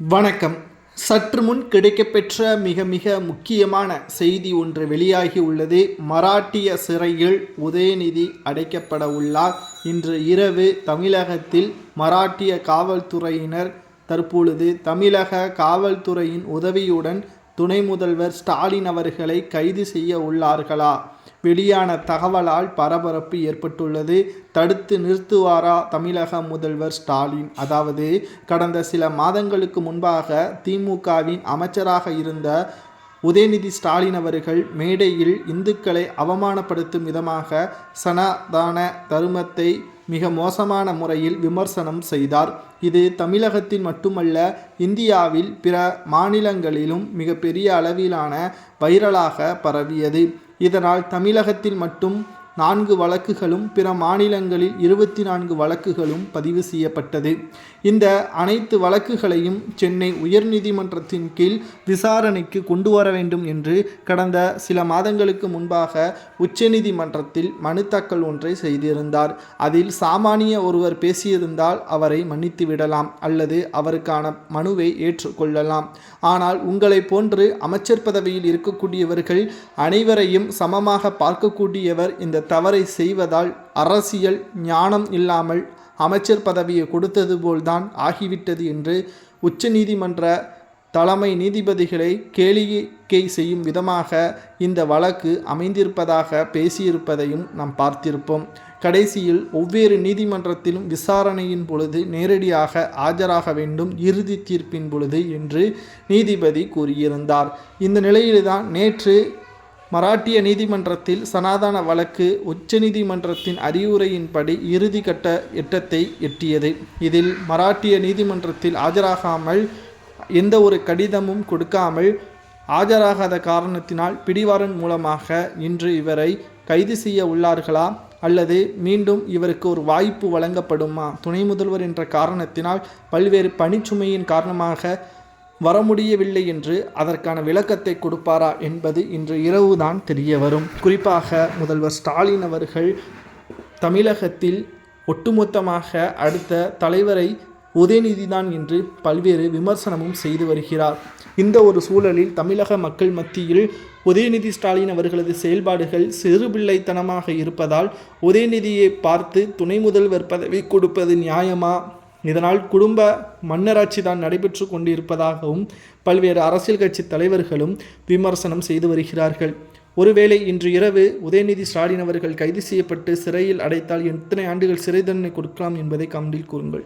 வணக்கம். சற்று முன் கிடைக்கப்பெற்ற மிக மிக முக்கியமான செய்தி ஒன்று வெளியாகி உள்ளது. மராட்டிய சிறையில் உதயநிதி அடைக்கப்பட உள்ளார். இன்று இரவு தமிழகத்தில் மராட்டிய காவல்துறையினர் தற்பொழுது தமிழக காவல்துறையின் உதவியுடன் துணை முதல்வர் ஸ்டாலின் அவர்களை கைது செய்ய உள்ளார்களா? வெளியான தகவலால் பரபரப்பு ஏற்பட்டுள்ளது. தடுத்து நிறுத்துவாரா தமிழக முதல்வர் ஸ்டாலின்? அதாவது கடந்த சில மாதங்களுக்கு முன்பாக திமுகவின் அமைச்சராக இருந்த உதயநிதி ஸ்டாலின் அவர்கள் மேடையில் இந்துக்களை அவமானப்படுத்தும் விதமாக சனாதன தர்மத்தை மிக மோசமான முறையில் விமர்சனம் செய்தார். இது தமிழகத்தில் மட்டுமல்ல, இந்தியாவில் பிற மாநிலங்களிலும் மிகப்பெரிய அளவிலான வைரலாக பரவியது. இதனால் தமிழகத்தில் மட்டும் 4 வழக்குகளும் பிற மாநிலங்களில் 24 வழக்குகளும் பதிவு செய்யப்பட்டது. இந்த அனைத்து வழக்குகளையும் சென்னை உயர்நீதிமன்றத்தின் கீழ் விசாரணைக்கு கொண்டு வர வேண்டும் என்று கடந்த சில மாதங்களுக்கு முன்பாக உச்சநீதிமன்றத்தில் மனு தாக்கல் ஒன்றை செய்திருந்தார். அதில் சாமானிய ஒருவர் பேசியிருந்தால் அவரை மன்னித்து விடலாம் அல்லது அவருக்கான மனுவை ஏற்றுக்கொள்ளலாம். ஆனால் உங்களை போன்று அமைச்சர் பதவியில் இருக்கக்கூடியவர்கள் அனைவரையும் சமமாக பார்க்கக்கூடியவர் இந்த தவறை செய்வதால் அரசியல் ஞானம் இல்லாமல் அமைச்சர் பதவியை கொடுத்தது போல்தான் ஆகிவிட்டது என்று உச்சநீதிமன்ற தலைமை நீதிபதிகளை கேளிக்கை செய்யும் விதமாக இந்த வழக்கு அமைந்திருப்பதாக பேசியிருப்பதையும் நாம் பார்த்திருப்போம். கடைசியில் ஒவ்வொரு நீதிமன்றத்திலும் விசாரணையின் பொழுது நேரடியாக ஆஜராக வேண்டும் இறுதி தீர்ப்பின் பொழுது என்று நீதிபதி கூறியிருந்தார். இந்த நிலையில்தான் நேற்று மராட்டிய நீதிமன்றத்தில் சனாதன வழக்கு உச்சநீதிமன்றத்தின் அறிவுரையின்படி இறுதி கட்ட எட்டத்தை எட்டியது. இதில் மராட்டிய நீதிமன்றத்தில் ஆஜராகாமல் எந்த ஒரு கடிதமும் கொடுக்காமல் ஆஜராகாத காரணத்தினால் பிடிவாரண்ட் மூலமாக இன்று இவரை கைது செய்ய உள்ளார்களா அல்லது மீண்டும் இவருக்கு ஒரு வாய்ப்பு வழங்கப்படுமா? துணை முதல்வர் என்ற காரணத்தினால் பல்வேறு பணிச்சுமையின் காரணமாக வர முடியவில்லை என்று அதற்கான விளக்கத்தை கொடுப்பாரா என்பது இன்று இரவுதான் தெரிய வரும். குறிப்பாக முதல்வர் ஸ்டாலின் அவர்கள் தமிழகத்தில் ஒட்டுமொத்தமாக அடுத்த தலைவரை உதயநிதிதான் என்று பல்வேறு விமர்சனமும் செய்து வருகிறார். இந்த ஒரு சூழலில் தமிழக மக்கள் மத்தியில் உதயநிதி ஸ்டாலின் அவர்களது செயல்பாடுகள் சிறுபிள்ளைத்தனமாக இருப்பதால் உதயநிதியை பார்த்து துணை முதல்வர் பதவி கொடுப்பது நியாயமா? இதனால் குடும்ப மன்னராட்சி தான் நடைபெற்று கொண்டிருப்பதாகவும் பல்வேறு அரசியல் கட்சி தலைவர்களும் விமர்சனம் செய்து வருகிறார்கள். ஒருவேளை இன்று இரவு உதயநிதி ஸ்டாலின் அவர்கள் கைது செய்யப்பட்டு சிறையில் அடைத்தால் எத்தனை ஆண்டுகள் சிறை தண்டனை கொடுக்கலாம் என்பதை கமெண்டில் கூறுங்கள்.